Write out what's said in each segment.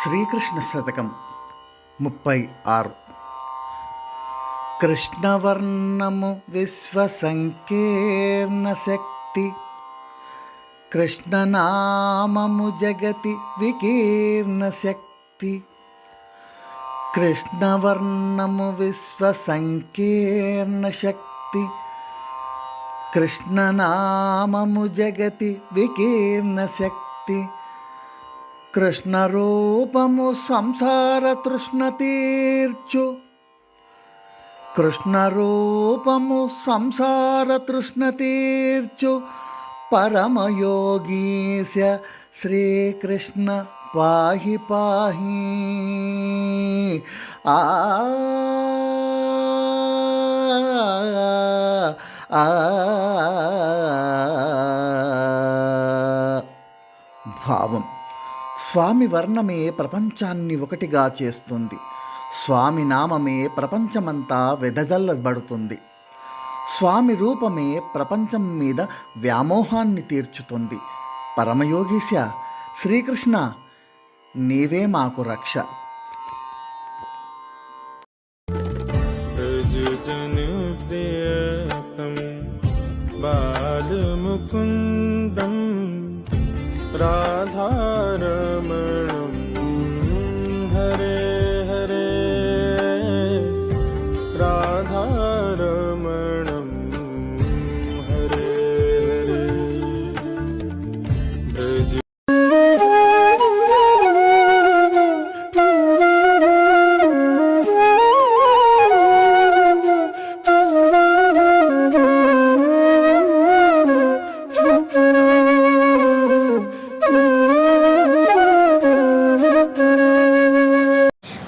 శ్రీకృష్ణ శతకం 36. కృష్ణవర్ణము విశ్వసంకీర్ణ శక్తి, కృష్ణనామము జగతి వికీర్ణ శక్తి. కృష్ణవర్ణము విశ్వసంకీర్ణ శక్తి, కృష్ణనామము జగతి వికీర్ణ శక్తి. కృష్ణ రూపము సంసార తృష్ణ తీర్చు, కృష్ణ రూపము సంసార తృష్ణ తీర్చు. పరమయోగీశ శ్రీకృష్ణ పాహి పాహి. ఆ భావం: స్వామి వర్ణమే ప్రపంచాన్ని ఒకటిగా చేస్తుంది. స్వామి నామమే ప్రపంచమంతా వెదజల్లబడుతుంది. స్వామి రూపమే ప్రపంచం మీద వ్యామోహాన్ని తీర్చుతుంది. పరమయోగీశ శ్రీకృష్ణ, నీవే మాకు రక్ష. బాలముకుందం రాధారమణం హరే హరే, రాధారమణం హరే హరే.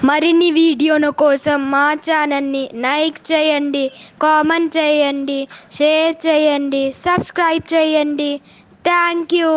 మరిన్ని వీడియోల కోసం మా ఛానల్ని లైక్ చేయండి, కామెంట్ చేయండి, షేర్ చేయండి, సబ్స్క్రైబ్ చేయండి. Thank you.